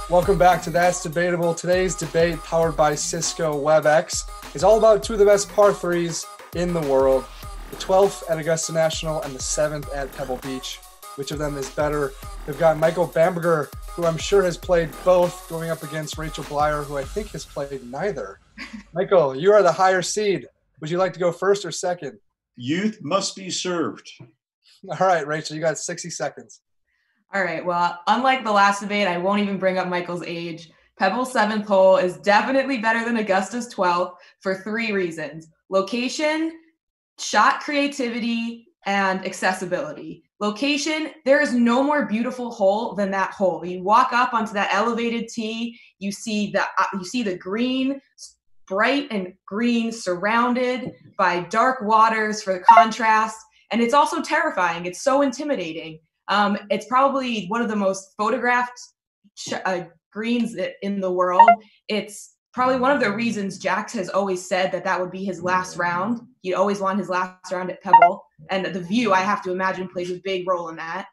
Welcome back to That's Debatable. Today's debate, powered by Cisco Webex, is all about two of the best par threes in the world. The 12th at Augusta National and the 7th at Pebble Beach. Which of them is better? We've got Michael Bamberger, who I'm sure has played both, going up against Rachel Blyer, who I think has played neither. Michael, you are the higher seed. Would you like to go first or second? Youth must be served. All right, Rachel, you got 60 seconds. All right, well, unlike the last debate, I won't even bring up Michael's age. Pebble's 7th hole is definitely better than Augusta's 12th for 3 reasons: location, shot creativity, and accessibility. Location, there is no more beautiful hole than that hole. You walk up onto that elevated tee, you see the green, bright and green, surrounded by dark waters for the contrast, and it's also terrifying. It's so intimidating. It's probably one of the most photographed greens in the world. It's probably one of the reasons Jax has always said that would be his last round. He'd always want his last round at Pebble. And the view, I have to imagine, plays a big role in that.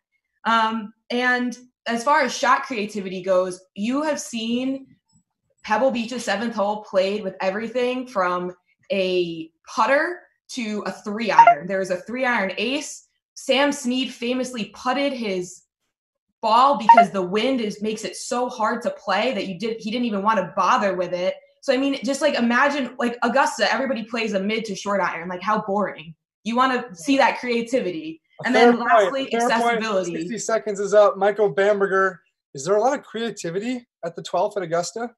And as far as shot creativity goes, you have seen Pebble Beach's 7th hole played with everything from a putter to a 3-iron. There is a 3-iron ace. Sam Snead famously putted his ball because the wind makes it so hard to play that he didn't even want to bother with it. So, I mean, just like imagine like Augusta, everybody plays a mid to short iron. Like, how boring. You want to see that creativity. And then lastly, accessibility. 60 seconds is up. Michael Bamberger, is there a lot of creativity at the 12th at Augusta?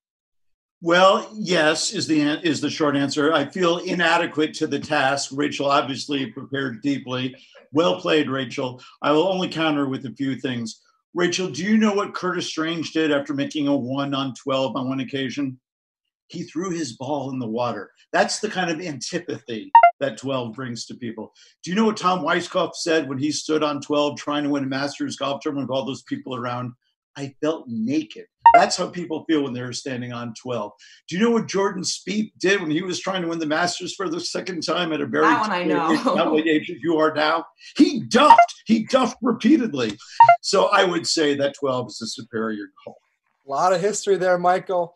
Well, yes, is the short answer. I feel inadequate to the task. Rachel obviously prepared deeply. Well played, Rachel. I will only counter with a few things. Rachel, do you know what Curtis Strange did after making a 1 on 12 on one occasion? He threw his ball in the water. That's the kind of antipathy that 12 brings to people. Do you know what Tom Weiskopf said when he stood on 12 trying to win a Masters golf tournament with all those people around? I felt naked. That's how people feel when they're standing on 12. Do you know what Jordan Spieth did when he was trying to win the Masters for the second time at a very young age as you are now? He duffed repeatedly. So I would say that 12 is a superior hole. A lot of history there, Michael.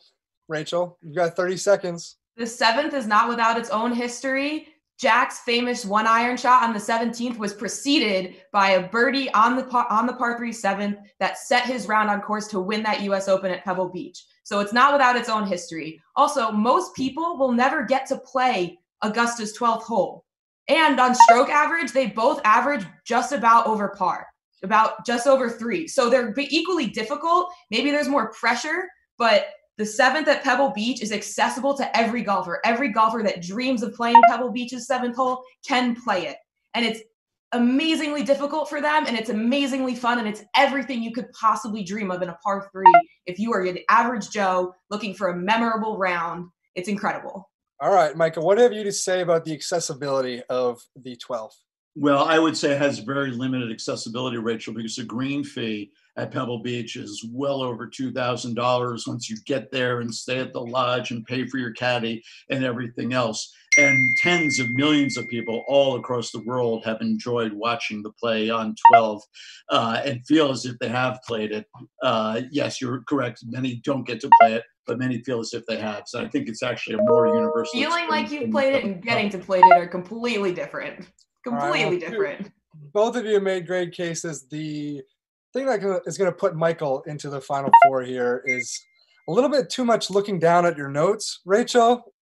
Rachel, you've got 30 seconds. The 7th is not without its own history. Jack's famous 1-iron shot on the 17th was preceded by a birdie on the par 3 7th that set his round on course to win that U.S. Open at Pebble Beach. So it's not without its own history. Also, most people will never get to play Augusta's 12th hole. And on stroke average, they both average just about over par, about just over 3. So they're equally difficult. Maybe there's more pressure, but the 7th at Pebble Beach is accessible to every golfer. Every golfer that dreams of playing Pebble Beach's 7th hole can play it. And it's amazingly difficult for them, and it's amazingly fun, and it's everything you could possibly dream of in a par 3. If you are an average Joe looking for a memorable round, it's incredible. All right, Michael, what have you to say about the accessibility of the 12th? Well, I would say it has very limited accessibility, Rachel, because the green fee at Pebble Beach is well over $2,000 once you get there and stay at the lodge and pay for your caddy and everything else. And tens of millions of people all across the world have enjoyed watching the play on 12 and feel as if they have played it. Yes, you're correct. Many don't get to play it, but many feel as if they have. So I think it's actually a more universal feeling like you've played it and getting to play it are completely different. Completely different. Both of you made great cases. The thing that is going to put Michael into the Final Four here is a little bit too much looking down at your notes. Rachel,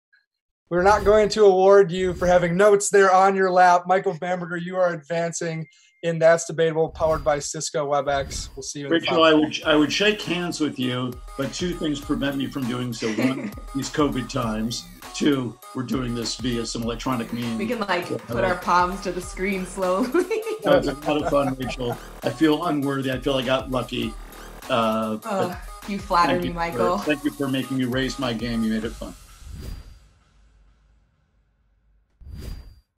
we're not going to award you for having notes there on your lap. Michael Bamberger, you are advancing in That's Debatable, powered by Cisco Webex. We'll see you in Rachel, I would shake hands with you, but 2 things prevent me from doing so. 1, these COVID times. 2, we're doing this via some electronic means. We can put our palms to the screen slowly. That was a lot of fun, Rachel. I feel unworthy. I feel I got lucky. You flatter me, Michael. Thank you for making me raise my game. You made it fun.